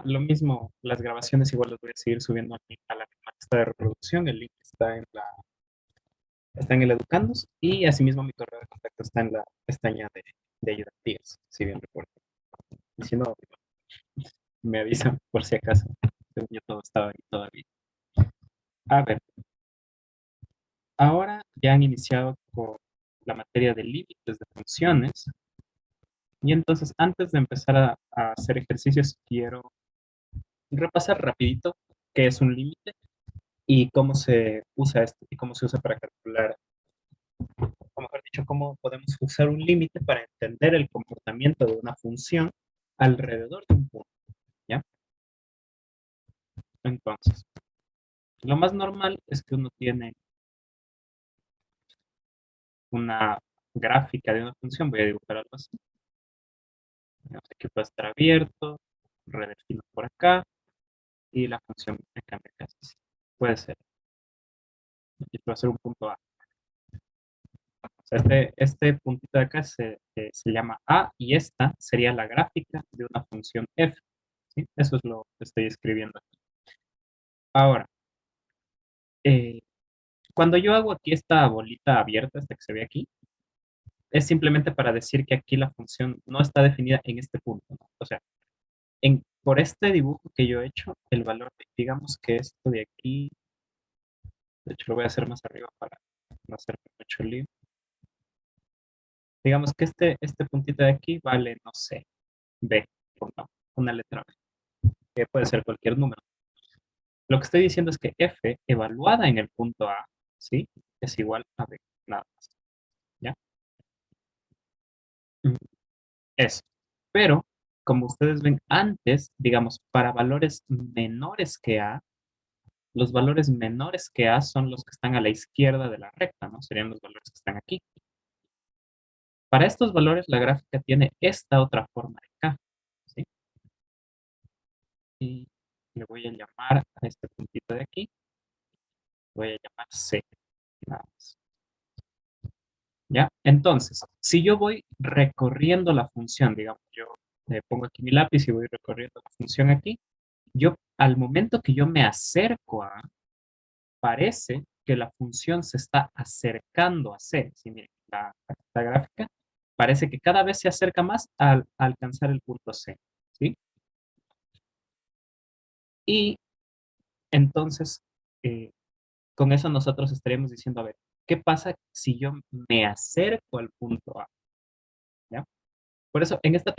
Lo mismo, las grabaciones igual las voy a seguir subiendo a la misma lista de reproducción. El link está en el Educandos y asimismo mi correo de contacto está en la pestaña de ayudantías, si bien recuerdo. Y si no, me avisan por si acaso. Según yo todo estaba ahí todavía. A ver, ahora ya han iniciado con la materia de límites de funciones. Y entonces, antes de empezar a hacer ejercicios, quiero repasar rapidito qué es un límite y cómo se usa esto y cómo se usa para calcular, o mejor dicho, cómo podemos usar un límite para entender el comportamiento de una función alrededor de un punto, ¿ya? Entonces, lo más normal es que uno tiene una gráfica de una función, voy a dibujar algo así. Digamos, aquí puede estar abierto, redefino por acá, y la función me cambia casi. Puede ser. Aquí va a ser un punto A. O sea, este puntito de acá se llama A y esta sería la gráfica de una función f. ¿Sí? Eso es lo que estoy escribiendo aquí. Ahora, eh, cuando yo hago aquí esta bolita abierta, esta que se ve aquí, es simplemente para decir que aquí la función no está definida en este punto, ¿no? O sea, por este dibujo que yo he hecho, el valor, digamos que esto de aquí, de hecho lo voy a hacer más arriba para no hacerme mucho lío. Digamos que este puntito de aquí vale, no sé, B, pongamos, una letra B, que puede ser cualquier número. Lo que estoy diciendo es que F evaluada en el punto A, ¿sí? Es igual a B, nada más, ¿ya? Mm, Eso. Pero, como ustedes ven antes, digamos, para valores menores que A, los valores menores que A son los que están a la izquierda de la recta, ¿no? Serían los valores que están aquí. Para estos valores, la gráfica tiene esta otra forma de K, ¿sí? Y le voy a llamar a este puntito de aquí, voy a llamar C, nada más. ¿Ya? Entonces, si yo voy recorriendo la función, digamos, yo pongo aquí mi lápiz y voy recorriendo la función aquí, yo al momento que yo me acerco a, parece que la función se está acercando a C. Si miren, la gráfica parece que cada vez se acerca más al alcanzar el punto C, ¿sí? Y entonces, eh, con eso nosotros estaríamos diciendo, a ver, ¿qué pasa si yo me acerco al punto A? ¿Ya? Por eso, en esta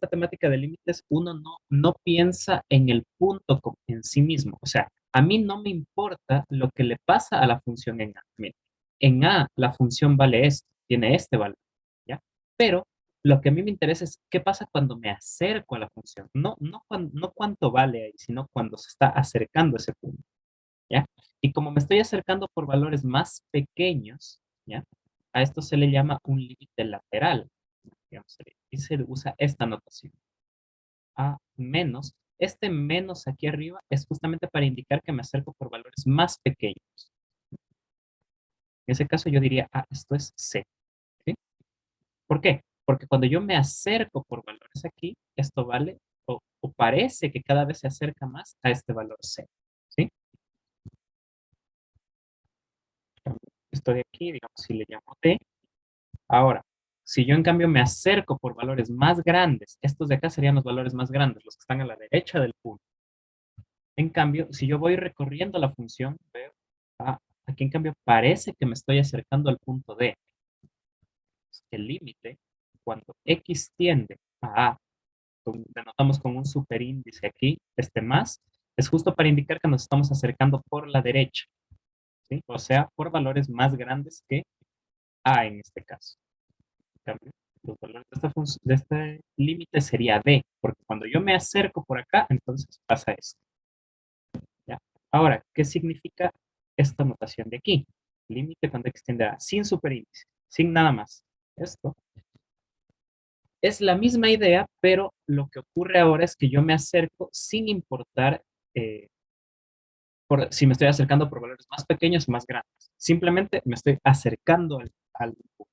temática de límites, uno no piensa en el punto en sí mismo. O sea, a mí no me importa lo que le pasa a la función en A. Mira, en A la función vale esto, tiene este valor, ¿ya? Pero lo que a mí me interesa es qué pasa cuando me acerco a la función. No cuánto vale ahí, sino cuando se está acercando a ese punto, ¿ya? Y como me estoy acercando por valores más pequeños, ¿ya? A esto se le llama un límite lateral, digamos, y se usa esta notación. A menos, este menos aquí arriba es justamente para indicar que me acerco por valores más pequeños. En ese caso yo diría, esto es C, ¿sí? ¿Por qué? Porque cuando yo me acerco por valores aquí, esto vale o parece que cada vez se acerca más a este valor C, ¿sí? Esto de aquí, digamos, si le llamo D. Ahora, si yo en cambio me acerco por valores más grandes, estos de acá serían los valores más grandes, los que están a la derecha del punto. En cambio, si yo voy recorriendo la función, veo, aquí en cambio parece que me estoy acercando al punto D. El límite, cuando x tiende a A, denotamos con un superíndice aquí, este más, es justo para indicar que nos estamos acercando por la derecha, ¿sí? O sea, por valores más grandes que A en este caso. En cambio, los valores de este límite sería D, porque cuando yo me acerco por acá, entonces pasa esto. ¿Ya? Ahora, ¿qué significa esta notación de aquí? Límite cuando extiende a sin superíndice, sin nada más. Esto es la misma idea, pero lo que ocurre ahora es que yo me acerco sin importar eh, si me estoy acercando por valores más pequeños o más grandes. Simplemente me estoy acercando al punto.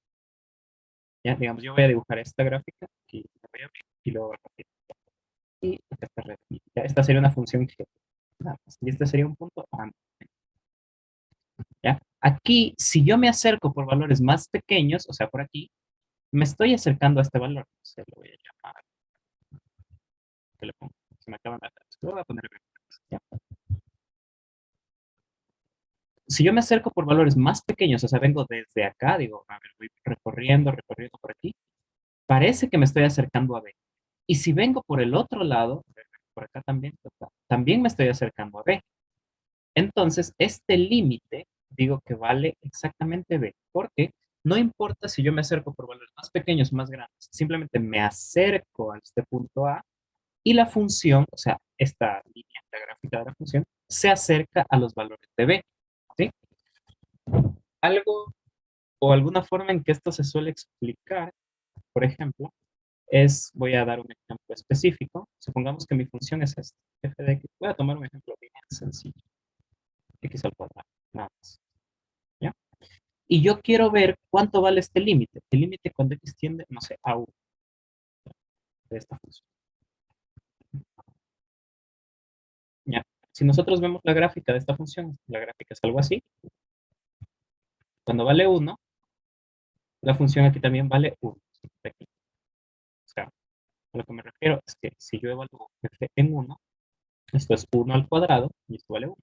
¿Ya? Digamos, yo voy a dibujar esta gráfica y la voy a abrir y luego voy a repetir. y acá está red. Ya, esta sería una función G. Nada más. Y este sería un punto A. ¿Ya? Aquí, si yo me acerco por valores más pequeños, o sea, por aquí, me estoy acercando a este valor. Se lo voy a llamar. ¿Qué le pongo? Se me acaban de dar. Lo voy a poner. ¿Ya? Si yo me acerco por valores más pequeños, o sea, vengo desde acá, digo, a ver, voy recorriendo, recorriendo por aquí, parece que me estoy acercando a B. Y si vengo por el otro lado, por acá también, también me estoy acercando a B. Entonces, este límite, digo que vale exactamente B, porque no importa si yo me acerco por valores más pequeños o más grandes, simplemente me acerco a este punto A y la función, o sea, esta línea, la gráfica de la función, se acerca a los valores de B. ¿Sí? Algo o alguna forma en que esto se suele explicar, por ejemplo, voy a dar un ejemplo específico. Supongamos que mi función es esta, f de x. Voy a tomar un ejemplo bien sencillo, x al cuadrado, nada más. ¿Ya? Y yo quiero ver cuánto vale este límite. El límite cuando x tiende, no sé, a 1 de esta función. ¿Ya? Si nosotros vemos la gráfica de esta función, la gráfica es algo así. Cuando vale 1, la función aquí también vale 1. Aquí. O sea, a lo que me refiero es que si yo evalúo f en 1, esto es 1 al cuadrado y esto vale 1.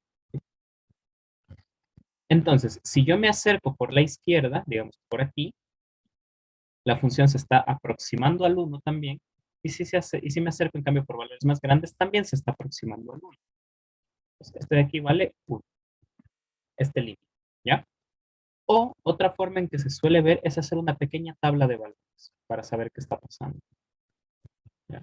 Entonces, si yo me acerco por la izquierda, digamos por aquí, la función se está aproximando al 1 también. Y si me acerco en cambio por valores más grandes, también se está aproximando al 1. Entonces, este de aquí vale 1, este límite, ¿ya? O otra forma en que se suele ver es hacer una pequeña tabla de valores para saber qué está pasando. ¿Ya?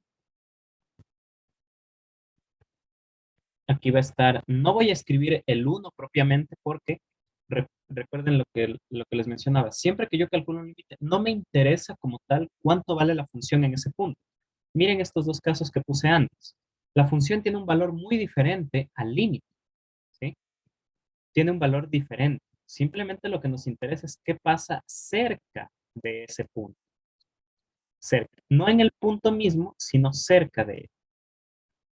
Aquí va a estar, no voy a escribir el 1 propiamente porque recuerden lo que les mencionaba. Siempre que yo calculo un límite, no me interesa como tal cuánto vale la función en ese punto. Miren estos dos casos que puse antes. La función tiene un valor muy diferente al límite, ¿sí? Tiene un valor diferente. Simplemente lo que nos interesa es qué pasa cerca de ese punto. Cerca. No en el punto mismo, sino cerca de él.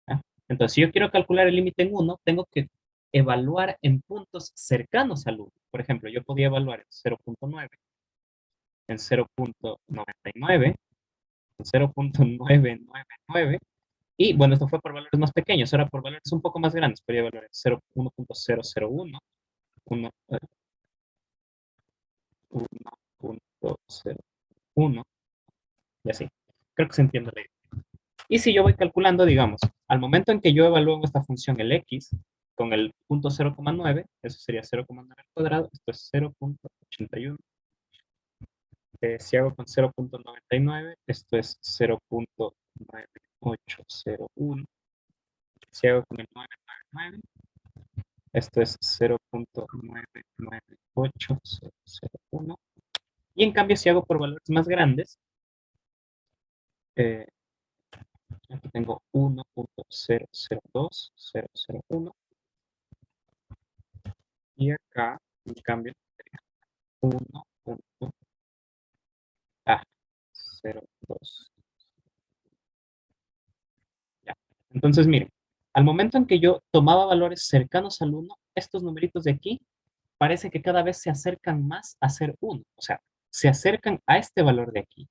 ¿Ya? Entonces, si yo quiero calcular el límite en 1, tengo que evaluar en puntos cercanos al 1. Por ejemplo, yo podía evaluar en 0.9, en 0.99, en 0.999. Y bueno, esto fue por valores más pequeños, ahora por valores un poco más grandes, podría evaluar en 1.001, 1.01 y así. Creo que se entiende la idea. Y si yo voy calculando, digamos, al momento en que yo evalúo esta función, el x, con el punto 0,9, eso sería 0,9 al cuadrado, esto es 0.81. Si hago con 0.99, esto es 0.9801. Si hago con el 999, esto es 0.998001. Y en cambio, si hago por valores más grandes, eh, aquí tengo 1.002001 y acá, en cambio, sería 1.02. Ya. Entonces, miren, al momento en que yo tomaba valores cercanos al 1, estos numeritos de aquí parece que cada vez se acercan más a ser 1. O sea, se acercan a este valor de aquí.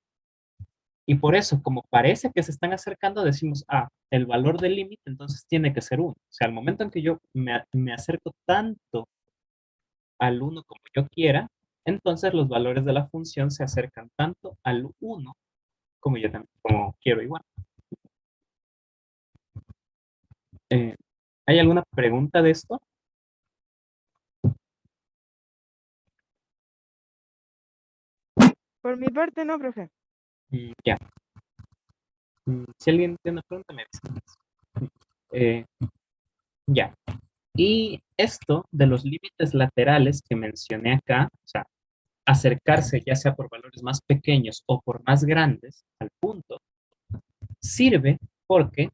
Y por eso, como parece que se están acercando, decimos, el valor del límite entonces tiene que ser 1. O sea, al momento en que yo me acerco tanto al 1 como yo quiera, entonces los valores de la función se acercan tanto al 1 como yo también, como quiero igual. Eh, ¿Hay alguna pregunta de esto? Por mi parte, no, profe. Ya. Si alguien tiene una pregunta, me avisa. Eh, ya. Y esto de los límites laterales que mencioné acá, o sea, acercarse ya sea por valores más pequeños o por más grandes al punto, sirve porque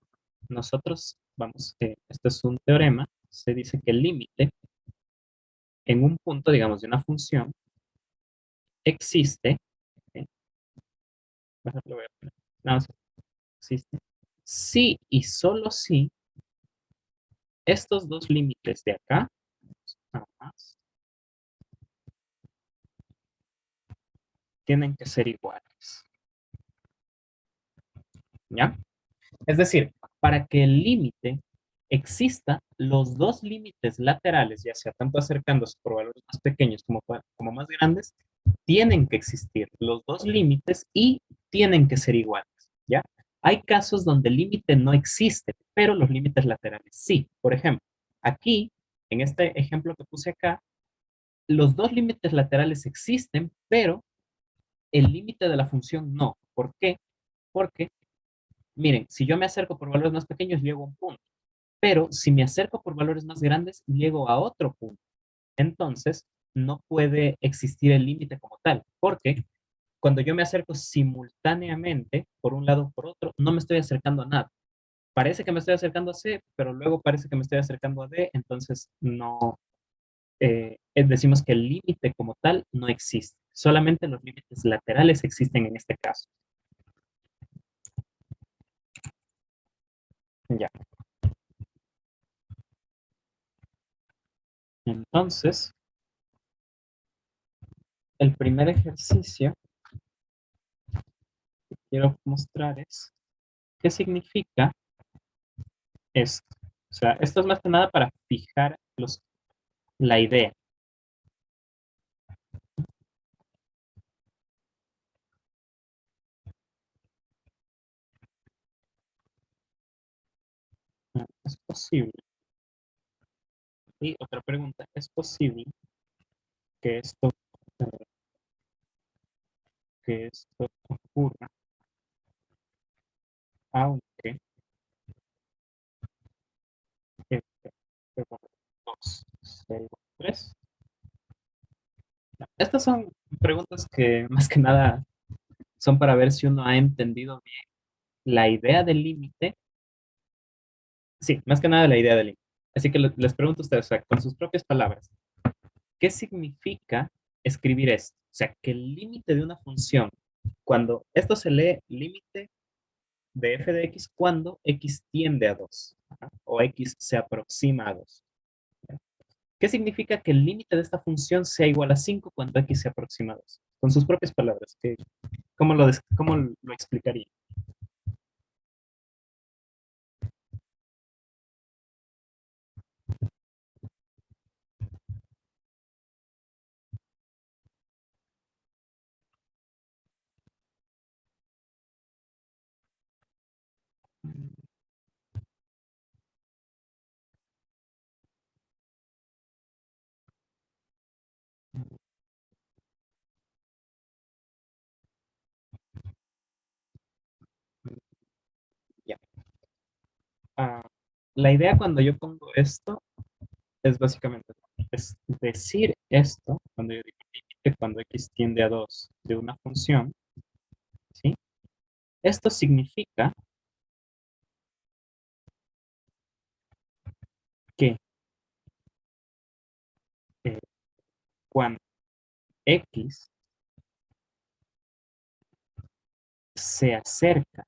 nosotros, vamos, esto es un teorema, se dice que el límite en un punto, digamos, de una función existe, ¿eh? Lo voy a poner, no, existe Sí y solo si estos dos límites de acá, nada más, tienen que ser iguales. ¿Ya? Es decir, para que el límite exista, los dos límites laterales, ya sea tanto acercándose por valores más pequeños como más grandes, tienen que existir los dos límites y tienen que ser iguales, ¿ya? Hay casos donde el límite no existe, pero los límites laterales sí. Por ejemplo, aquí, en este ejemplo que puse acá, los dos límites laterales existen, pero el límite de la función no. ¿Por qué? Porque, miren, si yo me acerco por valores más pequeños, llego a un punto, pero si me acerco por valores más grandes, llego a otro punto. Entonces, no puede existir el límite como tal, porque cuando yo me acerco simultáneamente, por un lado o por otro, no me estoy acercando a nada. Parece que me estoy acercando a C, pero luego parece que me estoy acercando a D, entonces no, decimos que el límite como tal no existe. Solamente los límites laterales existen en este caso. Ya. Entonces, el primer ejercicio que quiero mostrar es qué significa esto. O sea, esto es más que nada para fijar la idea. Es posible. Y otra pregunta, ¿es posible que eh, esto ocurra aunque f de 2 sea igual a 3? Estas son preguntas que más que nada son para ver si uno ha entendido bien la idea del límite. Sí, más que nada la idea del límite. Así que les pregunto a ustedes, o sea, con sus propias palabras, ¿qué significa escribir esto? O sea, que el límite de una función, cuando esto se lee límite de f de x cuando x tiende a 2, o x se aproxima a 2. ¿Qué significa que el límite de esta función sea igual a 5 cuando x se aproxima a 2? Con sus propias palabras, ¿cómo lo explicaría? Ya. Ah, la idea cuando yo pongo esto es básicamente es decir esto, cuando yo digo límite, cuando x tiende a 2 de una función, ¿sí? Esto significa que eh, cuando x se acerca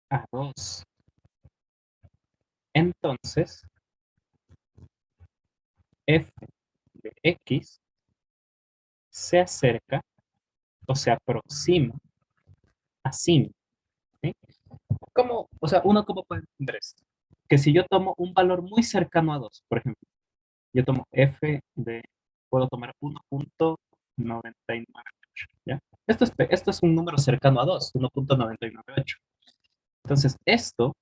a 2, entonces f de x se acerca o se aproxima a 5. ¿Sí? ¿Cómo, o sea, uno cómo puede entender esto? Que si yo tomo un valor muy cercano a 2, por ejemplo, yo tomo f de, puedo tomar 1.998, ¿ya? Esto es un número cercano a 2, 1.998. Entonces, esto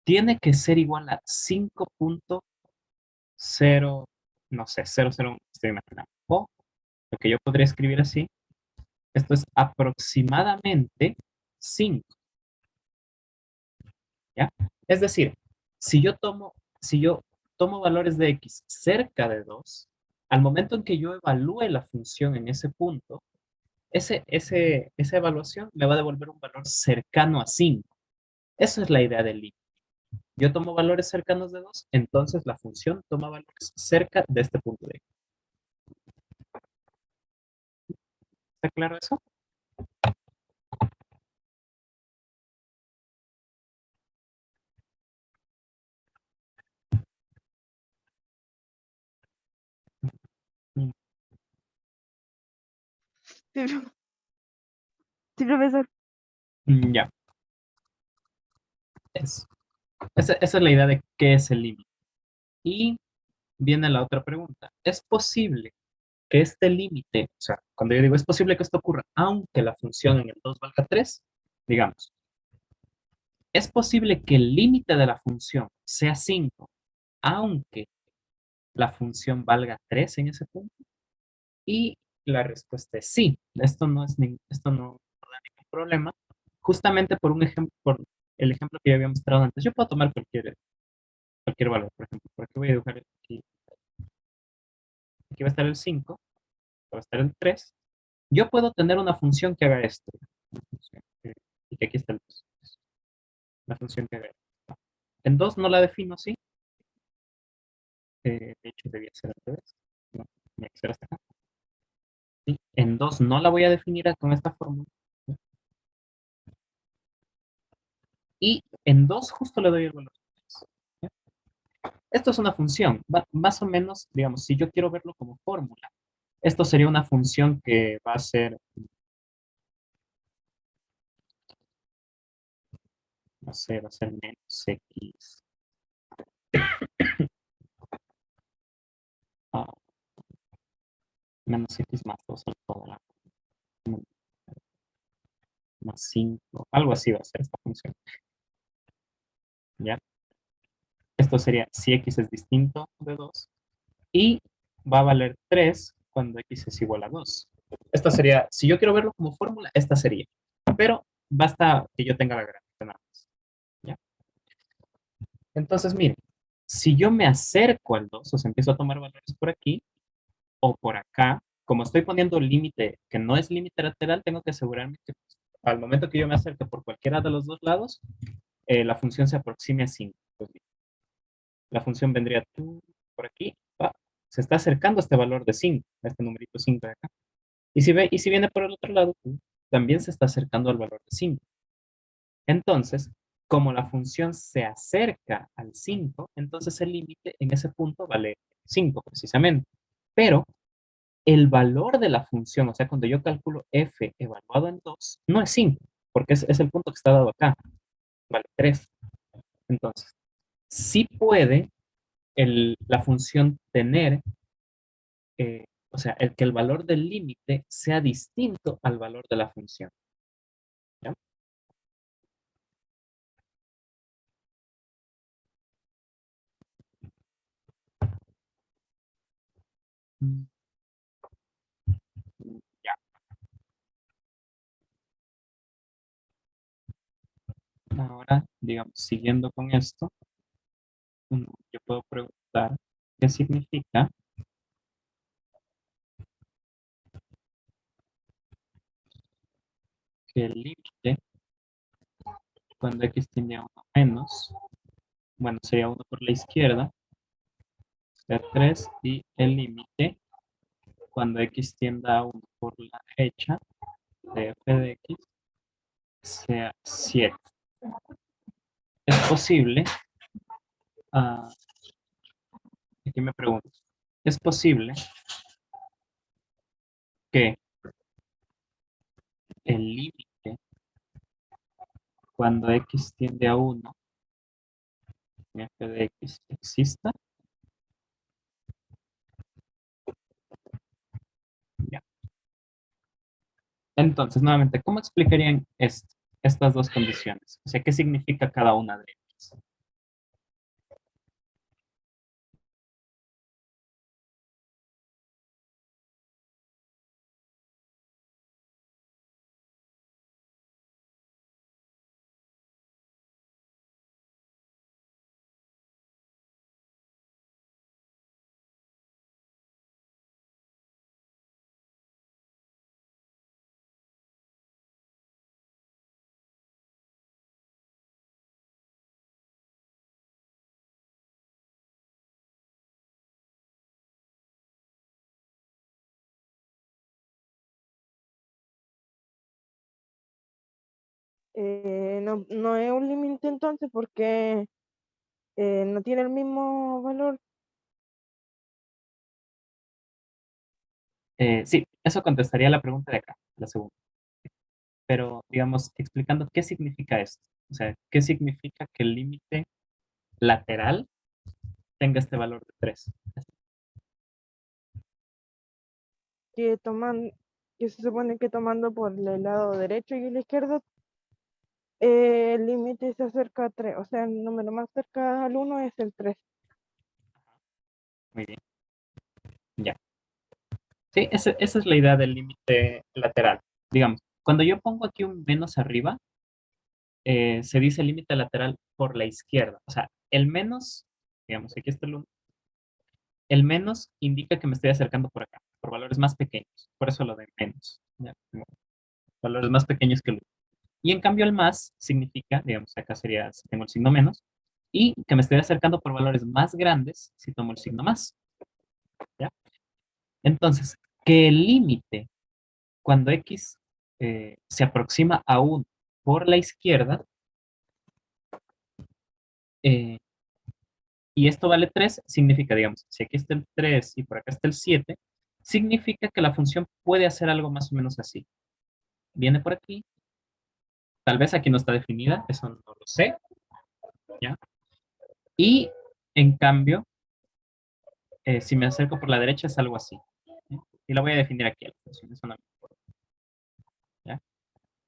tiene que ser igual a 5.0, no sé, 001, estoy imaginando. O lo que yo podría escribir así, esto es aproximadamente 5, ¿ya? Es decir, si yo tomo valores de x cerca de 2, al momento en que yo evalúe la función en ese punto, esa evaluación me va a devolver un valor cercano a 5. Esa es la idea del límite. Yo tomo valores cercanos de 2, entonces la función toma valores cerca de este punto de x. ¿Está claro eso? Sí, sí, profesor. Ya, eso. Esa es la idea de qué es el límite. Y viene la otra pregunta. ¿Es posible que este límite, o sea, cuando yo digo es posible que esto ocurra, aunque la función en el 2 valga 3, digamos, ¿es posible que el límite de la función sea 5, aunque la función valga 3 en ese punto? Y la respuesta es sí. Esto no da ningún problema. Justamente por un ejemplo, por el ejemplo que ya había mostrado antes, yo puedo tomar cualquier valor, por ejemplo, por aquí voy a dibujar aquí, aquí va a estar el 5, va a estar el 3. Yo puedo tener una función que haga esto. Una función y que aquí está el 2. Una función que haga esto. En 2 no la defino así. De hecho, debía ser al revés. No, tenía que ser hasta acá. ¿Sí? En 2 no la voy a definir con esta fórmula. Y en 2 justo le doy el valor. ¿Sí? Esto es una función. Más o menos, digamos, si yo quiero verlo como fórmula, esto sería una función que va a ser, no sé, va a ser menos x, ah, menos x más 2 al cuadrado, más 5, algo así va a ser esta función. ¿Ya? Esto sería si x es distinto de 2 y va a valer 3 cuando x es igual a 2. Esta sería, si yo quiero verlo como fórmula, esta sería. Pero basta que yo tenga la gráfica nada más. ¿Ya? Entonces, miren, si yo me acerco al 2, o sea, empiezo a tomar valores por aquí o por acá, como estoy poniendo un límite que no es límite lateral, tengo que asegurarme que al momento que yo me acerque por cualquiera de los dos lados, la función se aproxime a 5. Pues bien, la función vendría tú por aquí, se está acercando a este valor de 5, a este numerito 5 de acá. Y si viene por el otro lado, también se está acercando al valor de 5. Entonces, como la función se acerca al 5, entonces el límite en ese punto vale 5 precisamente. Pero el valor de la función, o sea, cuando yo calculo f evaluado en 2, no es 5, porque es el punto que está dado acá, vale 3. Entonces, sí puede la función tener, o sea, que el valor del límite sea distinto al valor de la función. ¿Ya? Mm, ya. Ahora, digamos, siguiendo con esto, yo puedo preguntar qué significa que el límite, cuando x tiende a 1 menos, bueno, sería 1 por la izquierda, sea 3, y el límite, cuando x tienda a 1 por la derecha, de f de x, sea 7. Es posible, ah, aquí me pregunto, ¿es posible que el límite, cuando x tiende a 1, en f de x exista? Ya. Entonces, nuevamente, ¿cómo explicarían estas dos condiciones? O sea, ¿qué significa cada una de ellas? No, no es un límite entonces porque no tiene el mismo valor. Sí, Eso contestaría la pregunta de acá, la segunda. Pero, digamos, explicando qué significa esto. O sea, qué significa que el límite lateral tenga este valor de 3. Que toman, que se supone que tomando por el lado derecho y el izquierdo, el límite se acerca a 3. O sea, el número más cerca al 1 es el 3. Muy bien. Ya. Sí, esa es la idea del límite lateral. Digamos, cuando yo pongo aquí un menos arriba, se dice límite lateral por la izquierda. O sea, el menos, digamos, aquí está el 1. El menos indica que me estoy acercando por acá, por valores más pequeños. Por eso lo de menos. ¿Ya? Como valores más pequeños que el 1. Y en cambio el más significa, digamos, acá sería si tengo el signo menos, y que me estoy acercando por valores más grandes si tomo el signo más. ¿Ya? Entonces, que el límite cuando x se aproxima a 1 por la izquierda, eh, y esto vale 3, significa, digamos, si aquí está el 3 y por acá está el 7, significa que la función puede hacer algo más o menos así. Viene por aquí, tal vez aquí no está definida, eso no lo sé, ¿ya? Y en cambio, si me acerco por la derecha es algo así. ¿Sí? Y la voy a definir aquí, la función, eso no me importa, ¿ya?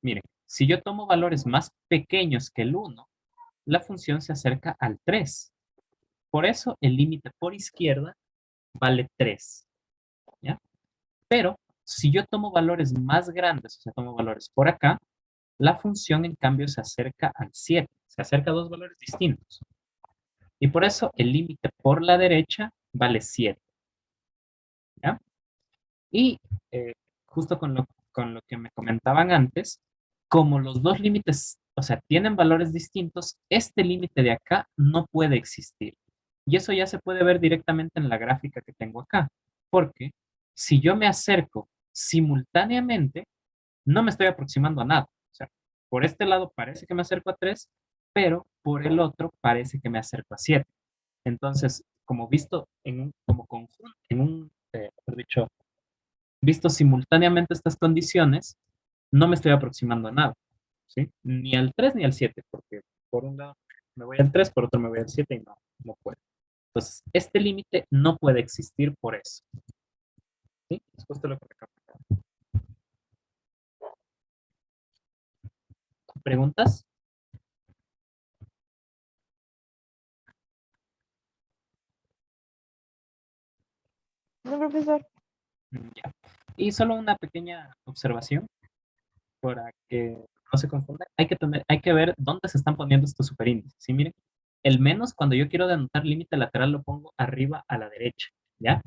Miren, si yo tomo valores más pequeños que el 1, la función se acerca al 3. Por eso el límite por izquierda vale 3, ¿ya? Pero si yo tomo valores más grandes, o sea, tomo valores por acá, la función en cambio se acerca al 7, se acerca a dos valores distintos. Y por eso el límite por la derecha vale 7, ¿ya? Y justo con lo que me comentaban antes, como los dos límites, o sea, tienen valores distintos, este límite de acá no puede existir. Y eso ya se puede ver directamente en la gráfica que tengo acá. Porque si yo me acerco simultáneamente, no me estoy aproximando a nada. O sea, por este lado parece que me acerco a 3, pero por el otro parece que me acerco a 7. Entonces, como visto como conjunto, mejor dicho, visto simultáneamente estas condiciones, no me estoy aproximando a nada, ¿sí? Ni al 3 ni al 7, porque por un lado me voy al 3, por otro me voy al 7 y no puedo. Entonces, este límite no puede existir por eso, ¿sí? Es justo lo que me acabo. ¿Preguntas? No, profesor. Ya. Y solo una pequeña observación para que no se confunda. Hay que ver dónde se están poniendo estos superíndices. ¿Sí? Miren, el menos cuando yo quiero denotar límite lateral lo pongo arriba a la derecha, ¿ya?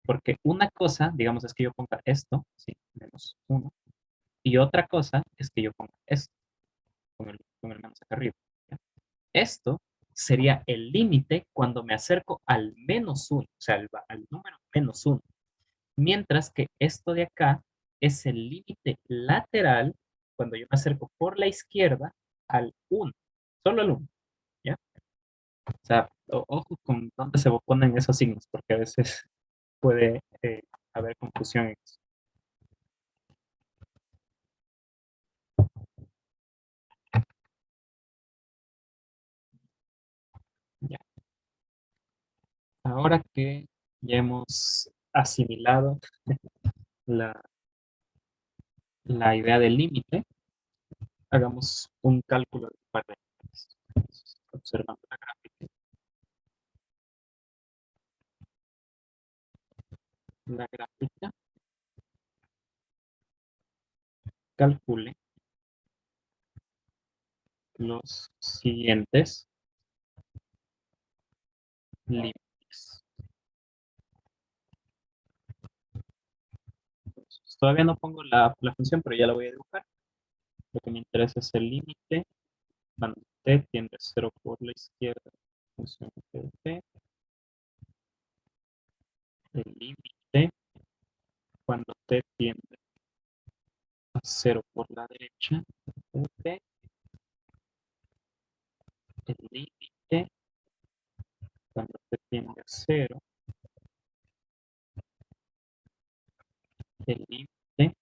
Porque una cosa, digamos, es que yo ponga esto, ¿sí? Menos 1. Y otra cosa es que yo ponga esto, con el menos acá arriba, ¿ya? Esto sería el límite cuando me acerco al menos 1, o sea, al número menos 1. Mientras que esto de acá es el límite lateral cuando yo me acerco por la izquierda al 1, solo al 1, ¿ya? O sea, ojo con dónde se ponen esos signos, porque a veces puede haber confusión en eso. Ya. Ahora que ya hemos asimilado la, la idea del límite, hagamos un cálculo de un par de límites. Observando la gráfica, calcule los siguientes límites. Entonces, todavía no pongo la función, pero ya la voy a dibujar. Lo que me interesa es el límite cuando t tiende a 0 por la izquierda, función de t, el límite cuando t tiende a 0 por la derecha, de t, el límite cuando t tiende a 0 el límite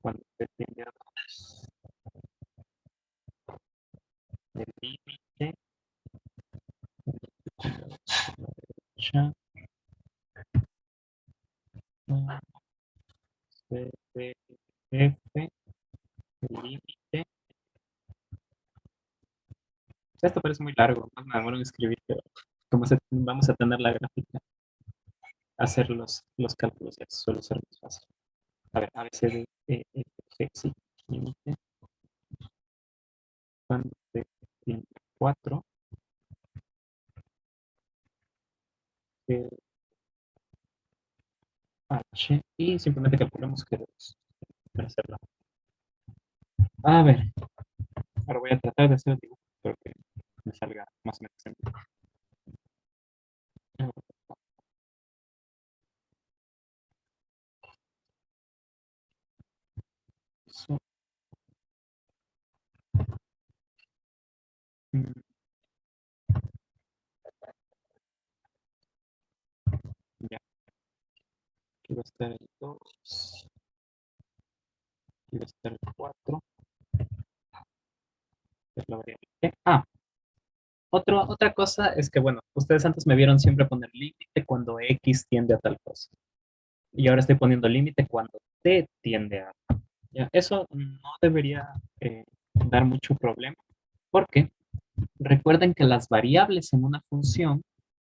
cuando t tiende a 2, el límite cuando t tiende a la derecha, c de f, el límite. Esto parece muy largo, más me demoro en escribir, pero como vamos a tener la gráfica, hacer los cálculos ya suele ser más fácil. A ver, A, B, C, D, E, F, G, sí, límite cuando t tiende a 4, H, y simplemente calculamos que 2 para hacerlo. A ver, ahora voy a tratar de hacer el dibujo, espero que me salga más o menos simple. Eso, mm, ya, aquí va a estar el 2, aquí va a estar el 4, es la variable T. Otra cosa es que, bueno, ustedes antes me vieron siempre poner límite cuando X tiende a tal cosa. Y ahora estoy poniendo límite cuando T tiende a. Ya, eso no debería dar mucho problema, porque recuerden que las variables en una función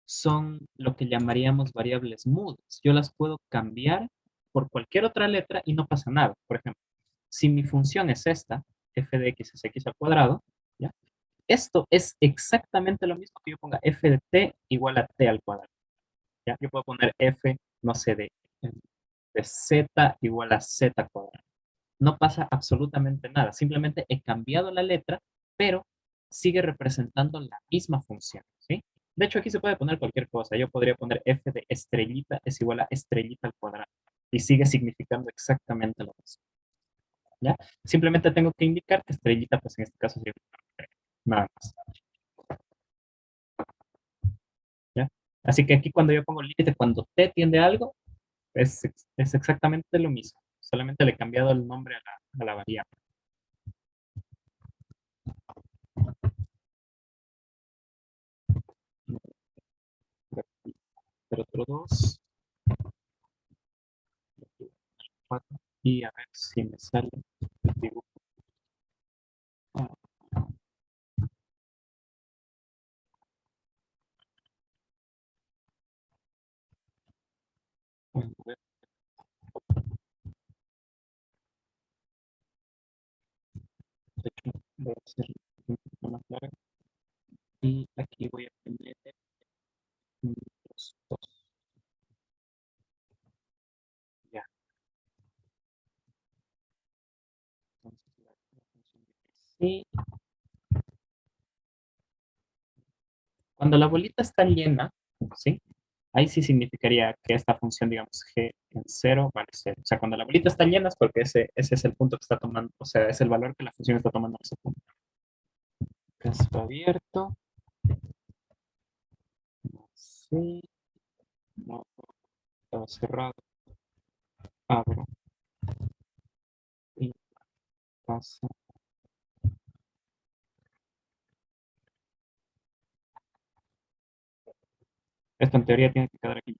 son lo que llamaríamos variables mudas. Yo las puedo cambiar por cualquier otra letra y no pasa nada. Por ejemplo, si mi función es esta, f de x es x al cuadrado, ¿ya? Esto es exactamente lo mismo que yo ponga f de t igual a t al cuadrado. ¿Ya? Yo puedo poner f, no sé, de z igual a z cuadrado. No pasa absolutamente nada. Simplemente he cambiado la letra, pero sigue representando la misma función, ¿sí? De hecho, aquí se puede poner cualquier cosa. Yo podría poner f de estrellita es igual a estrellita al cuadrado y sigue significando exactamente lo mismo, ¿ya? Simplemente tengo que indicar que estrellita, pues en este caso sería nada más, ¿ya? Así que aquí cuando yo pongo límite, cuando t tiende a algo, es exactamente lo mismo. Solamente le he cambiado el nombre a la variable. Pero otro 2, 4, y a ver si me sale el dibujo. Ah, bueno, a ver, de hecho, voy a hacer un poquito más largo. Y aquí voy a poner los dos. Ya. Entonces, la función de sí. Cuando la bolita está llena, ¿sí? Ahí sí significaría que esta función, digamos, g en cero vale cero. O sea, cuando la bolita está llena es porque ese es el punto que está tomando, o sea, es el valor que la función está tomando en ese punto. Caso abierto. Sí. No, estaba cerrado. Abro y pasa. Esto en teoría tiene que quedar aquí,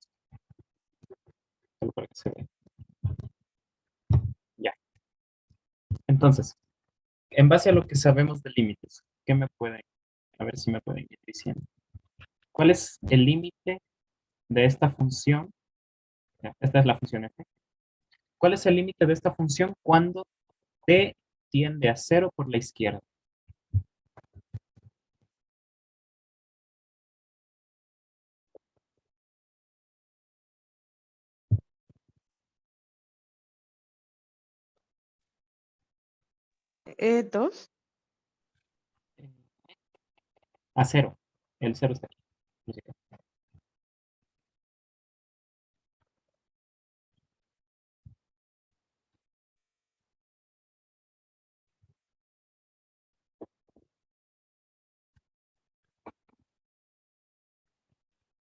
solo para que se vea. Ya. Entonces, en base a lo que sabemos de límites, ¿qué me pueden, a ver si me pueden ir diciendo? ¿Cuál es el límite de esta función? Ya, esta es la función f. ¿Cuál es el límite de esta función cuando t tiende a cero por la izquierda? Dos. A cero. El cero está aquí.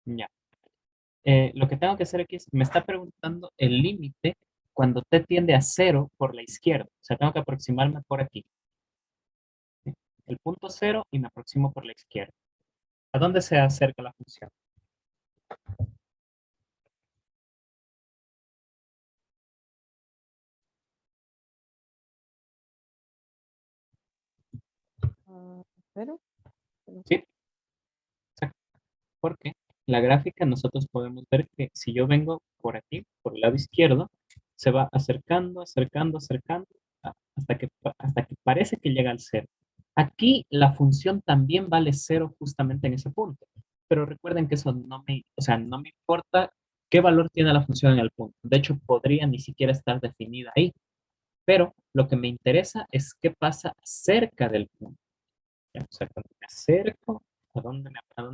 Ya. Lo que tengo que hacer aquí es, me está preguntando el límite cuando t tiende a 0 por la izquierda. O sea, tengo que aproximarme por aquí. ¿Sí? El punto 0 y me aproximo por la izquierda. ¿A dónde se acerca la función? Ah, ¿cero? ¿Sí? Exacto. Porque la gráfica nosotros podemos ver que si yo vengo por aquí, por el lado izquierdo, se va acercando, acercando, acercando, hasta que parece que llega al 0. Aquí la función también vale 0 justamente en ese punto. Pero recuerden que eso no me, o sea, no me importa qué valor tiene la función en el punto. De hecho, podría ni siquiera estar definida ahí. Pero lo que me interesa es qué pasa cerca del punto. ¿Ya? O sea, cuando me acerco, a dónde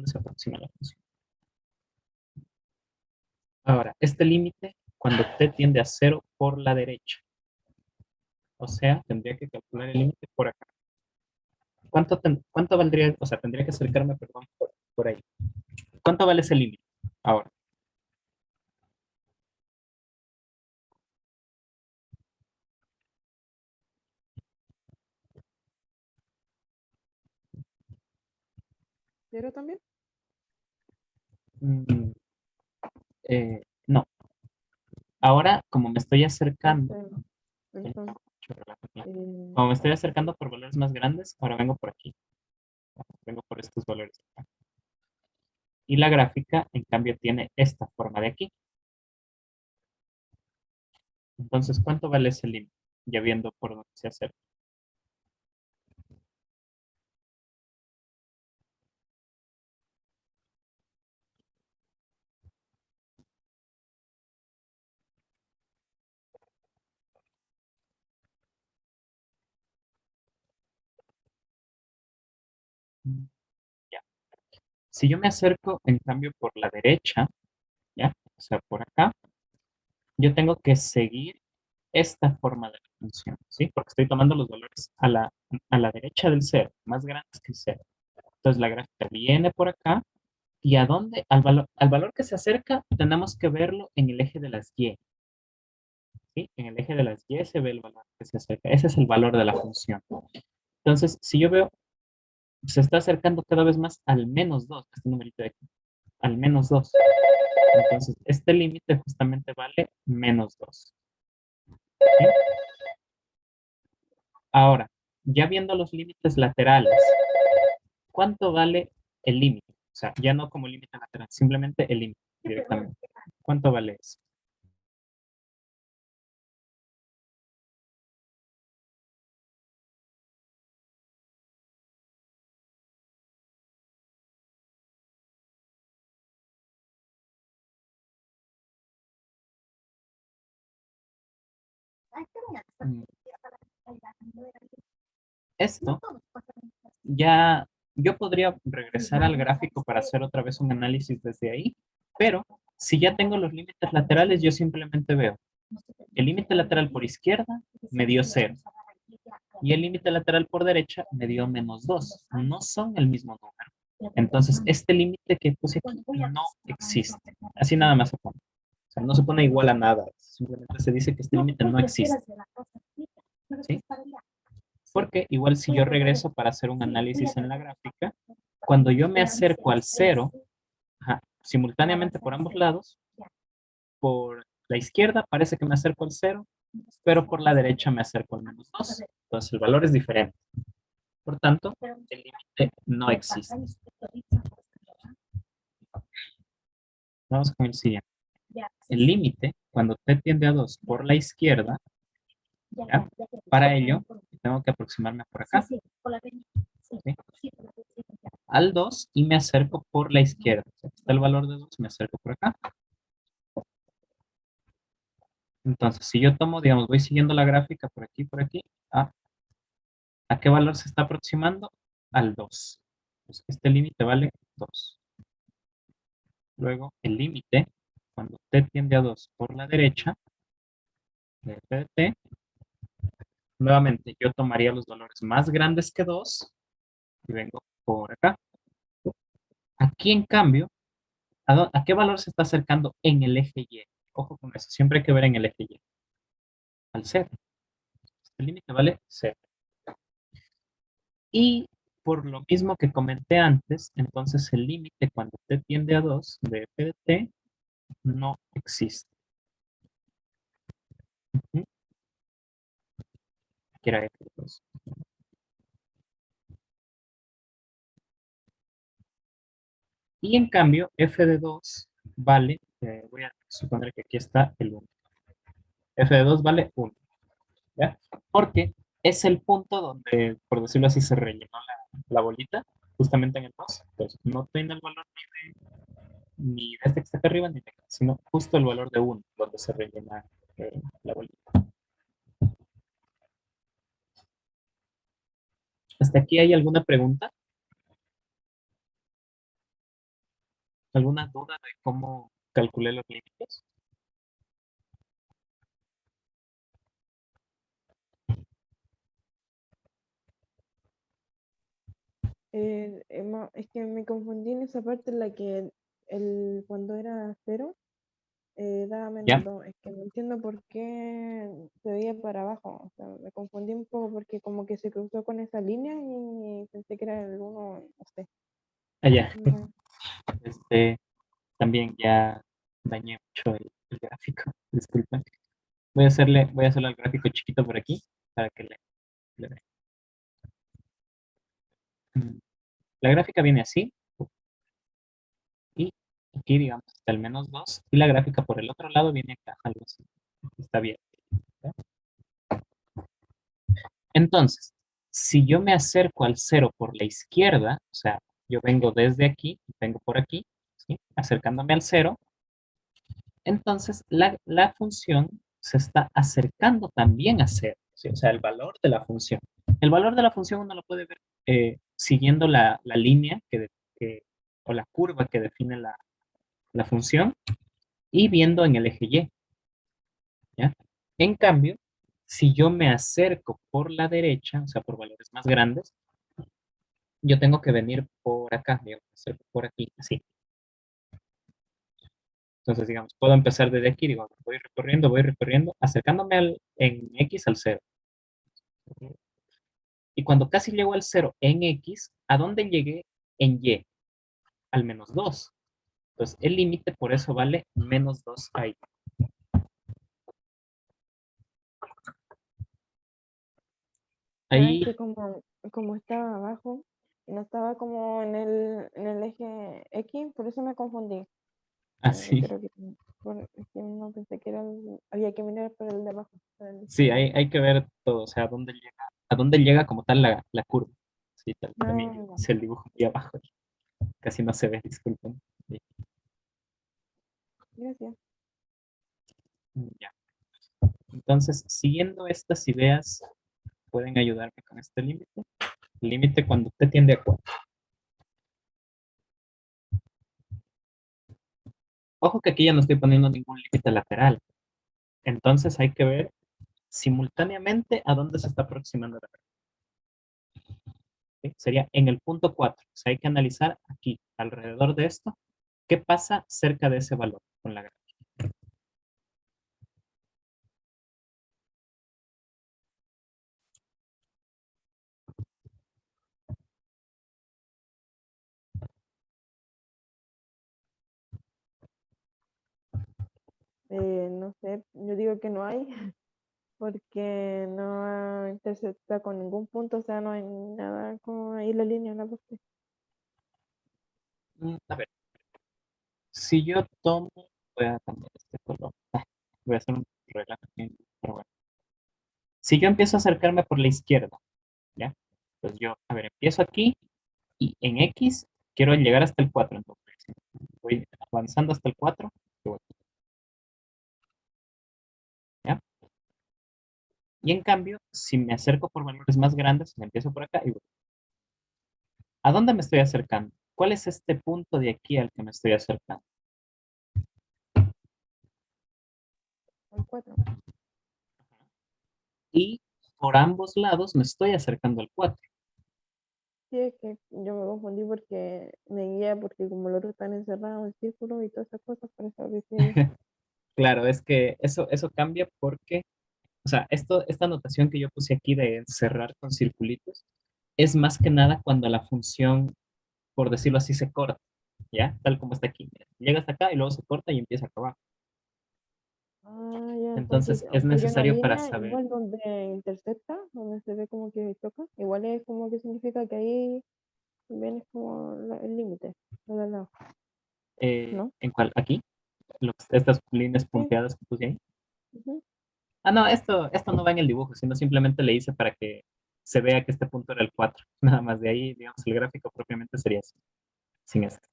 se aproxima la función? Ahora, este límite, cuando t tiende a 0 por la derecha. O sea, tendría que calcular el límite por acá. ¿Cuánto valdría? O sea, tendría que acercarme, perdón, por ahí. ¿Cuánto vale ese límite? Ahora, ¿Cero también? mm, no. Ahora, como me estoy acercando, Entonces, ¿sí? entonces, eh, Como me estoy acercando por valores más grandes, ahora vengo por aquí. Vengo por estos valores. Y la gráfica, en cambio, tiene esta forma de aquí. Entonces, ¿cuánto vale ese límite? Ya viendo por dónde se acerca. Ya. Si yo me acerco, en cambio, por la derecha, ¿ya? O sea, por acá, yo tengo que seguir esta forma de la función, ¿sí? Porque estoy tomando los valores a la derecha del cero, más grandes que el cero. Entonces la gráfica viene por acá y ¿a dónde? Al valor que se acerca, tenemos que verlo en el eje de las y, ¿sí? En el eje de las y se ve el valor que se acerca. Ese es el valor de la función. Entonces, si yo veo, se está acercando cada vez más al menos 2, este numerito de aquí, al menos 2. Entonces, este límite justamente vale menos 2. ¿Sí? Ahora, ya viendo los límites laterales, ¿cuánto vale el límite? O sea, ya no como límite lateral, simplemente el límite directamente. ¿Cuánto vale eso? Mm, Esto ya, yo podría regresar al gráfico para hacer otra vez un análisis desde ahí, pero si ya tengo los límites laterales, yo simplemente veo el límite lateral por izquierda me dio 0 y el límite lateral por derecha me dio menos 2. No son el mismo número. Entonces, este límite que puse aquí no existe. Así nada más se pone. O sea, no se pone igual a nada. Simplemente se dice que este límite no existe. ¿Sí? Porque igual si yo regreso para hacer un análisis en la gráfica, cuando yo me acerco al 0, simultáneamente por ambos lados, por la izquierda parece que me acerco al 0, pero por la derecha me acerco al menos 2. Entonces el valor es diferente. Por tanto, el límite no existe. Vamos con el siguiente. El límite, cuando t tiende a 2 por la izquierda, ¿ya? Para ello, tengo que aproximarme por acá, ¿sí? Al 2 y me acerco por la izquierda. O sea, aquí está el valor de 2, me acerco por acá. Entonces, si yo tomo, digamos, voy siguiendo la gráfica por aquí, ¿a qué valor se está aproximando? Al 2. Pues este límite vale 2. Luego, el límite, cuando t tiende a 2 por la derecha, de f de t, nuevamente yo tomaría los valores más grandes que 2 y vengo por acá. Aquí, en cambio, ¿a qué valor se está acercando en el eje Y? Ojo con eso, siempre hay que ver en el eje Y. al 0. Este límite vale 0. Y por lo mismo que comenté antes, entonces el límite cuando t tiende a 2 de f de t no existe. Que era f de 2. Y en cambio, f de 2 vale, voy a suponer que aquí está el 1. F de 2 vale 1, ¿ya? Porque es el punto donde, por decirlo así, se rellenó la bolita, justamente en el 2. Entonces, no tiene el valor ni de este que está acá arriba, ni de acá, sino justo el valor de 1, donde se rellena la bolita. ¿Hasta aquí hay alguna pregunta? ¿Alguna duda de cómo calculé los límites? Es que me confundí en esa parte en la que cuando era 0 daba menos ¿Ya? 2. Es que no entiendo por qué se veía para abajo. O sea, me confundí un poco porque como que se cruzó con esa línea y pensé que era el 1, no sé. Allá. No, Este, también ya dañé mucho el gráfico. Disculpen. Voy a hacerle el gráfico chiquito por aquí para que le vean. La gráfica viene así y aquí, digamos, está el menos 2 y la gráfica por el otro lado viene acá, algo así. Está bien. ¿Ya? Entonces, si yo me acerco al 0 por la izquierda, o sea, yo vengo desde aquí y vengo por aquí, ¿sí? Acercándome al 0, entonces la función se está acercando también a 0, ¿sí? O sea, el valor de la función. El valor de la función uno lo puede ver siguiendo la línea o la curva que define la función y viendo en el eje Y, ¿ya? En cambio, si yo me acerco por la derecha, o sea, por valores más grandes, yo tengo que venir por acá, digamos, por aquí, así. Entonces, digamos, puedo empezar desde aquí, digo, voy recorriendo, acercándome en X al 0. Y cuando casi llego al 0 en X, ¿a dónde llegué en Y? Al menos 2. Entonces, el límite por eso vale menos 2 ahí. ah, es Ahí, que como estaba abajo, no estaba como en el eje X, por eso me confundí. Yo así. creo que, es que no pensé que había que mirar por el de abajo, por el de Sí, izquierda. hay que ver todo, o sea, a dónde llega como tal la curva. Sí, también Ah, yo ya. hice el dibujo muy abajo, casi no se ve, disculpen. Sí, Gracias. ya. Entonces, siguiendo estas ideas, pueden ayudarme con este límite. El límite cuando usted tiende a 4. Ojo que aquí ya no estoy poniendo ningún límite lateral. Entonces hay que ver simultáneamente a dónde se está aproximando la gráfica. ¿Sí? Sería en el punto 4. O sea, hay que analizar aquí, alrededor de esto, qué pasa cerca de ese valor con la gráfica. No sé, yo digo que no hay, porque no intersecta con ningún punto, o sea, no hay nada como ahí la línea, la parte. A ver, si yo tomo, voy a cambiar este color. Voy a hacer un regla aquí, pero bueno. Si yo empiezo a acercarme por la izquierda, ¿ya? Pues yo, a ver, empiezo aquí y en X quiero llegar hasta el 4, entonces voy avanzando hasta el 4, ¿ya? Y en cambio, si me acerco por valores más grandes, me empiezo por acá y voy. ¿A dónde me estoy acercando? ¿Cuál es este punto de aquí al que me estoy acercando? El 4. Y por ambos lados me estoy acercando al 4. Sí, es que yo me confundí porque me guía, porque como los otros están encerrados en círculo y todas esas cosas, por eso decía yo. Claro, es que eso cambia porque O sea, esta notación que yo puse aquí de cerrar con circulitos es más que nada cuando la función, por decirlo así, se corta, ¿ya? Tal como está aquí. Mira, llega hasta acá y luego se corta y empieza acá abajo. Ah, ya, porque Entonces, es aunque haya una necesario para línea, saber. igual donde intersecta, donde se ve como que choca, igual es como que significa que ahí también es como el límite, al lado, ¿no? ¿En cuál? Aquí, estas líneas Sí. punteadas que puse ahí. Ujú. Ah, no, esto no va en el dibujo, sino simplemente le hice para que se vea que este punto era el 4. Nada más de ahí, digamos, el gráfico propiamente sería así, sin esto.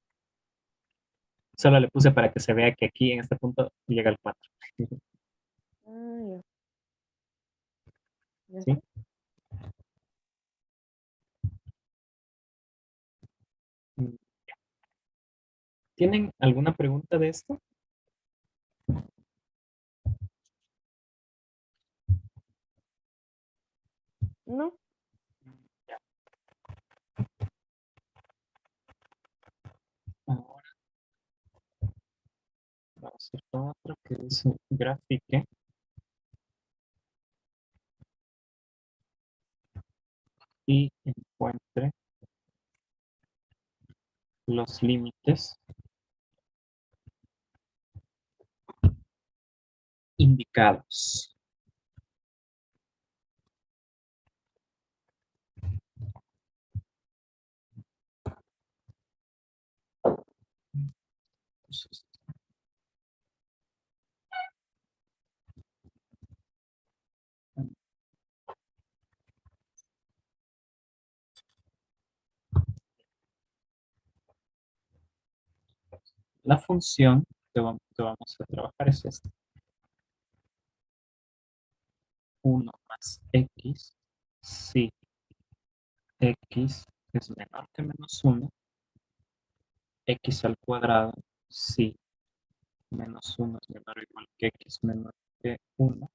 Solo le puse para que se vea que aquí en este punto llega el 4. Ah, ya, ya. ¿Sí? ¿Tienen alguna pregunta de esto? ¿No? Ahora vamos a hacer otro que dice grafique y encuentre los límites indicados. Entonces, la función que vamos a trabajar es esta. 1 más x si x es menor que -1, x al cuadrado si -1 es menor o igual que x menor que 1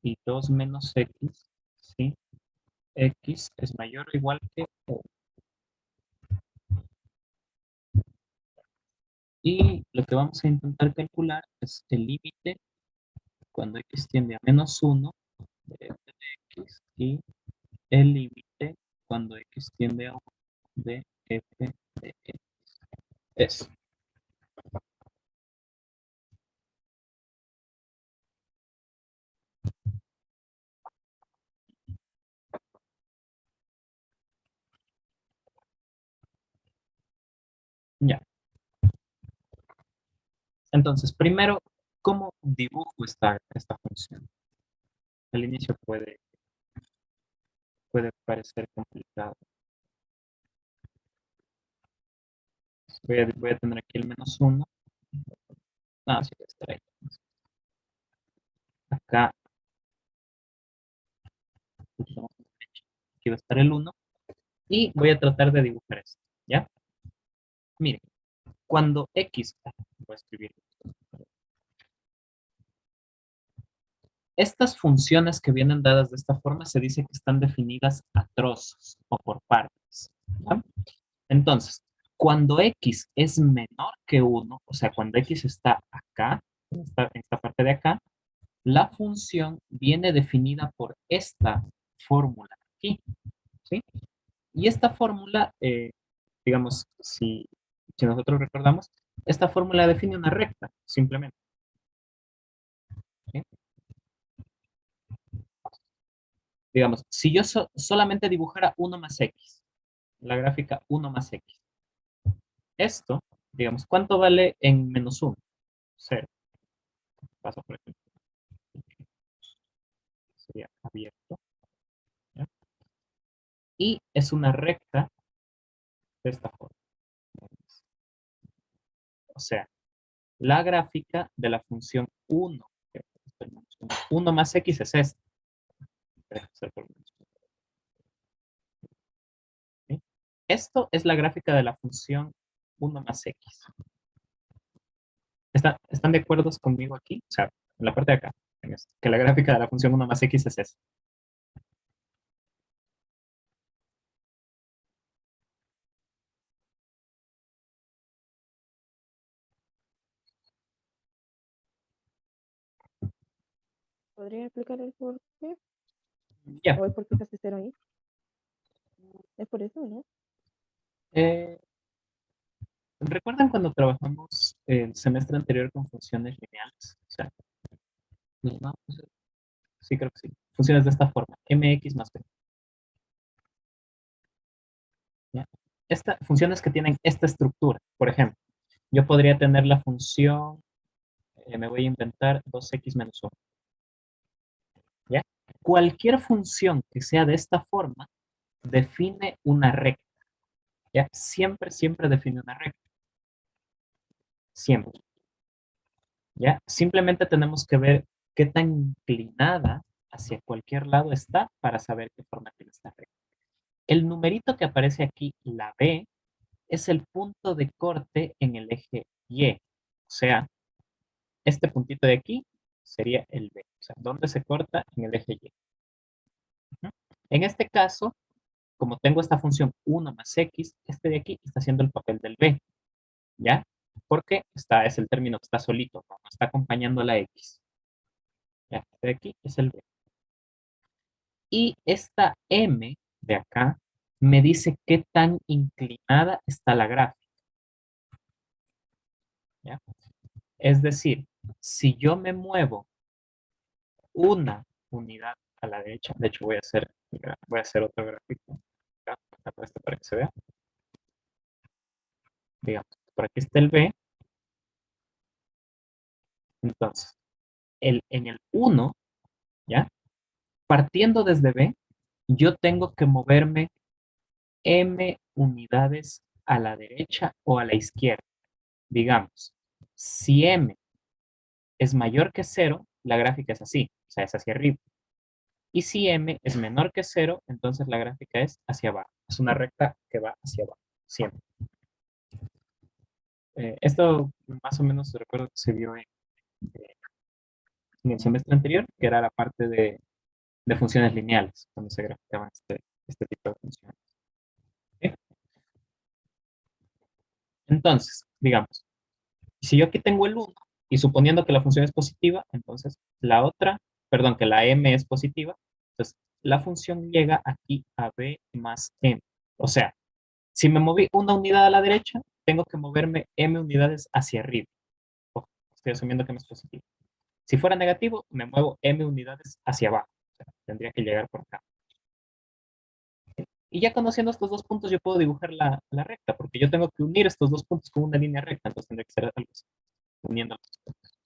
y 2 menos x si x es mayor o igual que 1. Y lo que vamos a intentar calcular es el límite cuando x tiende a -1 de f de x y el límite cuando x tiende a 1 de f de x. Eso. Ya. Entonces, primero, ¿cómo dibujo esta función? Al inicio puede parecer complicado. Voy a tener aquí el -1. Ah, sí, va a estar ahí. Acá, aquí va a estar el 1. Y voy a tratar de dibujar esto. ¿Ya? Miren, cuando x, voy a escribir, estas funciones que vienen dadas de esta forma se dice que están definidas a trozos o por partes. ¿Ya? Entonces, cuando x es menor que 1, o sea, cuando x está acá, en esta parte de acá, la función viene definida por esta fórmula aquí, ¿sí? Y esta fórmula, digamos, si nosotros recordamos, esta fórmula define una recta, simplemente. ¿Sí? Digamos, si yo solamente dibujara 1 más x, la gráfica 1 más x, esto, digamos, ¿cuánto vale en -1? 0. Paso por ejemplo. Sería abierto. ¿Ya? Y es una recta de esta forma. O sea, la gráfica de la función 1, 1 más x es esta. ¿Sí? Esto es la gráfica de la función 1 más x. ¿Están de acuerdo conmigo aquí? O sea, en la parte de acá, en esto, que la gráfica de la función 1 más x es esta. ¿Podría explicar el por qué? Ya. ¿O es porque está cero ahí? Es por eso, ¿no? Eh, ¿Recuerdan cuando trabajamos el semestre anterior con funciones lineales? O sea, no, sí, creo que sí. Funciones de esta forma, mx más b. ¿Ya? Funciones que tienen esta estructura. Por ejemplo, yo podría tener la función, me voy a inventar 2x menos 1. ¿Ya? Cualquier función que sea de esta forma define una recta. ¿Ya? Siempre, siempre define una recta. Siempre. ¿Ya? Simplemente tenemos que ver qué tan inclinada hacia cualquier lado está para saber qué forma tiene esta recta. El numerito que aparece aquí, la B, es el punto de corte en el eje Y. O sea, este puntito de aquí sería el B. O sea, ¿dónde se corta? En el eje Y. En este caso, como tengo esta función 1 más X, este de aquí está haciendo el papel del B. ¿Ya? Porque es el término que está solito, no está acompañando a la X. ¿Ya? Este de aquí es el B. Y esta M de acá me dice qué tan inclinada está la gráfica. ¿Ya? Es decir, si yo me muevo una unidad a la derecha, de hecho voy a hacer otro gráfico para que se vea. Digamos, por aquí está el B. Entonces, en el 1, ¿ya? Partiendo desde B, yo tengo que moverme m unidades a la derecha o a la izquierda. Digamos, si m es mayor que 0, la gráfica es así, o sea, es hacia arriba. Y si m es menor que 0, entonces la gráfica es hacia abajo. Es una recta que va hacia abajo, siempre. Esto más o menos recuerdo que se vio en el semestre anterior, que era la parte de funciones lineales, cuando se graficaban este tipo de funciones. ¿Sí? Entonces, digamos, si yo aquí tengo el 1 y suponiendo que la función es positiva, entonces la otra, perdón, que la m es positiva, entonces la función llega aquí a b más m. O sea, si me moví una unidad a la derecha, tengo que moverme m unidades hacia arriba. Ojo, estoy asumiendo que m es positivo. Si fuera negativo, me muevo m unidades hacia abajo. O sea, tendría que llegar por acá. Y ya conociendo estos dos puntos, yo puedo dibujar la recta, porque yo tengo que unir estos dos puntos con una línea recta, entonces tendría que ser algo así, uniendo los dos puntos.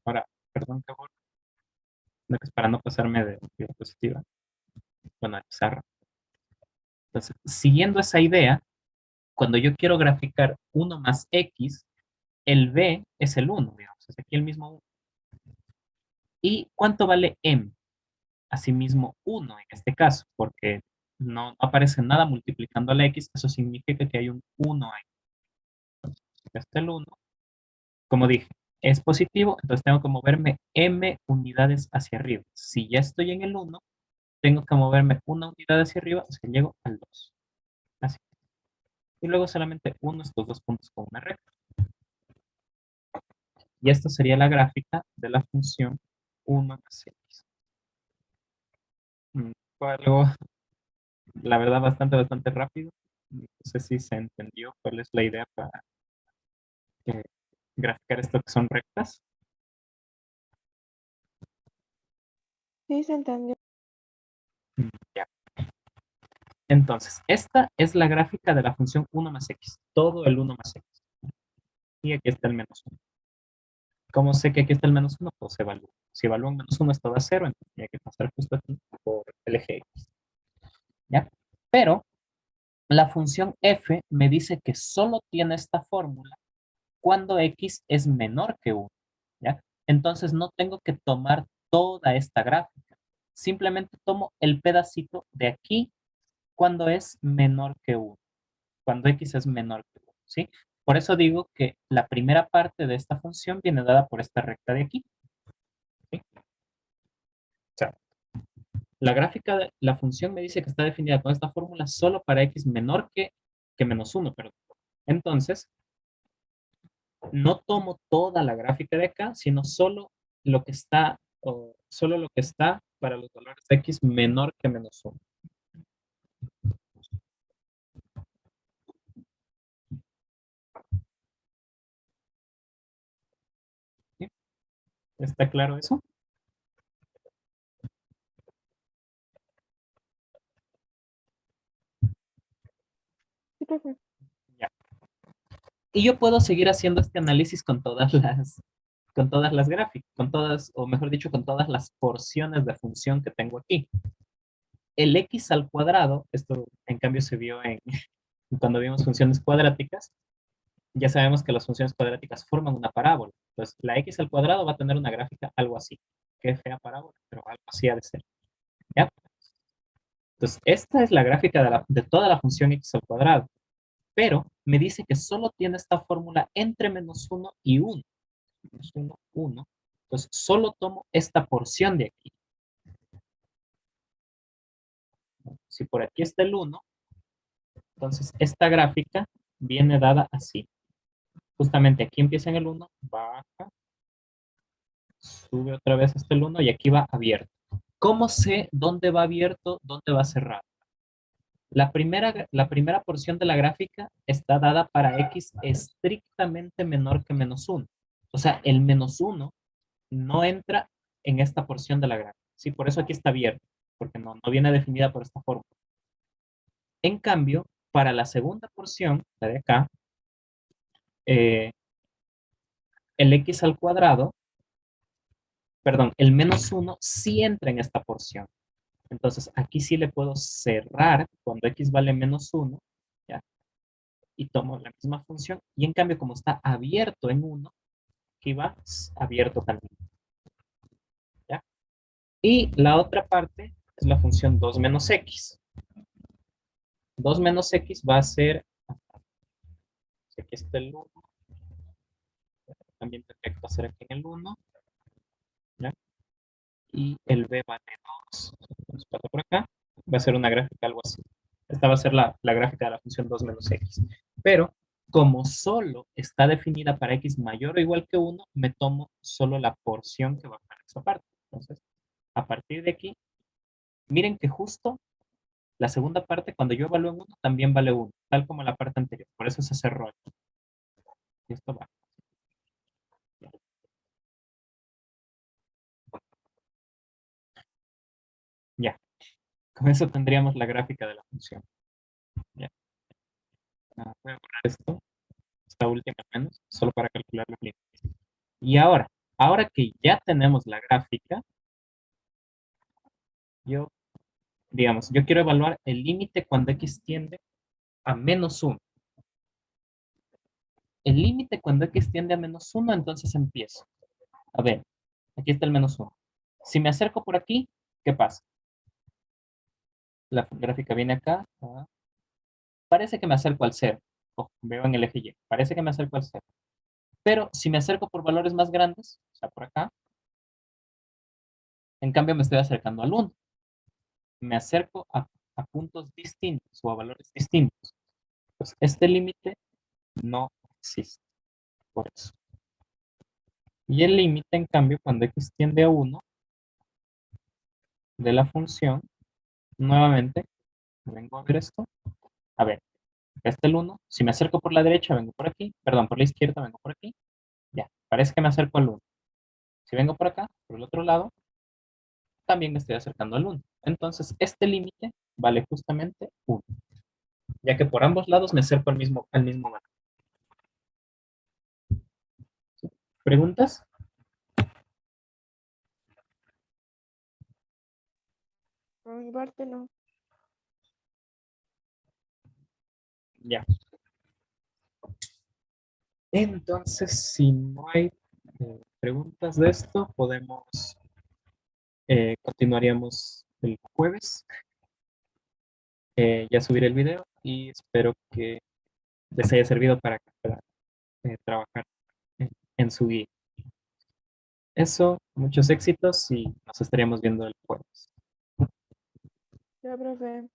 Ahora, perdón, Cabor, no, que es para no pasarme de diapositiva, bueno, de pizarra. Entonces, siguiendo esa idea, cuando yo quiero graficar 1 más x, el b es el 1, digamos, es aquí el mismo 1. ¿Y cuánto vale m? Asimismo 1 en este caso, porque no aparece nada multiplicando a la x, eso significa que hay un 1 ahí. Acá está el 1. Como dije, es positivo, entonces tengo que moverme m unidades hacia arriba. Si ya estoy en el 1, tengo que moverme una unidad hacia arriba hasta que llego al 2. Así. Y luego solamente uno estos dos puntos con una recta. Y esta sería la gráfica de la función 1 más x. Fue algo, la verdad, bastante rápido. No sé si se entendió cuál es la idea para graficar esto que son rectas. Sí, se entendió. Ya. Entonces, esta es la gráfica de la función 1 más x. Todo el 1 más x. Y aquí está el menos 1. ¿Cómo sé que aquí está el menos 1? Pues evalúo. Si evalúo un menos 1 esto da 0, entonces tiene que pasar justo aquí por el eje x. ¿Ya? Pero la función f me dice que solo tiene esta fórmula cuando x es menor que 1. ¿Ya? Entonces no tengo que tomar toda esta gráfica. Simplemente tomo el pedacito de aquí cuando es menor que 1. Cuando x es menor que 1. ¿Sí? Por eso digo que la primera parte de esta función viene dada por esta recta de aquí. ¿Sí? O sea, la gráfica de la función me dice que está definida con esta fórmula solo para x menor que menos 1, perdón. Entonces, no tomo toda la gráfica de acá, sino solo lo que está, o solo lo que está para los valores de x menor que -1. ¿Sí? ¿Está claro eso? Sí, profe. Ya. Y yo puedo seguir haciendo este análisis con todas las gráficas, con todas, o mejor dicho, con todas las porciones de función que tengo aquí. El x al cuadrado, esto en cambio se vio cuando vimos funciones cuadráticas, ya sabemos que las funciones cuadráticas forman una parábola. Entonces, la x al cuadrado va a tener una gráfica algo así. Qué fea parábola, pero algo así ha de ser. ¿Ya? Entonces, esta es la gráfica de toda la función x al cuadrado. Pero me dice que solo tiene esta fórmula entre -1 y 1. -1, 1. Entonces, solo tomo esta porción de aquí. Si por aquí está el 1, entonces esta gráfica viene dada así. Justamente aquí empieza en el 1, baja, sube otra vez hasta el 1 y aquí va abierto. ¿Cómo sé dónde va abierto, dónde va cerrado? La primera porción de la gráfica está dada para x estrictamente menor que -1. O sea, el -1 no entra en esta porción de la gráfica. Sí, por eso aquí está abierto, porque no viene definida por esta forma. En cambio, para la segunda porción, la de acá, eh, el x al cuadrado, perdón, el -1 sí entra en esta porción. Entonces, aquí sí le puedo cerrar cuando x vale -1, ¿ya? Y tomo la misma función. Y en cambio, como está abierto en 1, aquí va abierto también, ¿ya? Y la otra parte es la función 2 menos x. 2 menos x va a ser, aquí está el 1, también tendría que pasar aquí en el 1, ¿ya? Y el b vale 2, entonces pasa por acá, va a ser una gráfica algo así. Esta va a ser la gráfica de la función 2 menos x. Pero como solo está definida para x mayor o igual que 1, me tomo solo la porción que va para esa parte. Entonces, a partir de aquí, miren que justo la segunda parte, cuando yo evalúo en 1, también vale 1, tal como la parte anterior. Por eso se cerró. Y esto va. Ya. Con eso tendríamos la gráfica de la función. Ya. Voy a borrar esto, esta última menos, solo para calcular los límites. Y ahora que ya tenemos la gráfica, yo quiero evaluar el límite cuando x tiende a -1. El límite cuando x tiende a -1, entonces empiezo. A ver, aquí está el -1. Si me acerco por aquí, ¿qué pasa? La gráfica viene acá. Parece que me acerco al 0. Veo en el eje Y. Parece que me acerco al 0. Pero si me acerco por valores más grandes, o sea, por acá, en cambio me estoy acercando al 1. Me acerco a puntos distintos o a valores distintos. Pues este límite no existe, por eso. Y el límite, en cambio, cuando x tiende a 1 de la función, nuevamente, vengo a ver esto. A ver, acá está el 1. Si me acerco por la derecha, vengo por aquí. Perdón, por la izquierda, vengo por aquí. Ya, parece que me acerco al 1. Si vengo por acá, por el otro lado, también me estoy acercando al 1. Entonces, este límite vale justamente 1, ya que por ambos lados me acerco al mismo valor. ¿Preguntas? Por mi parte, no. Ya. Entonces, si no hay preguntas de esto, continuaríamos el jueves. Ya subiré el video y espero que les haya servido para que puedan trabajar en su guía. Eso, muchos éxitos y nos estaríamos viendo el jueves. Ya, profe.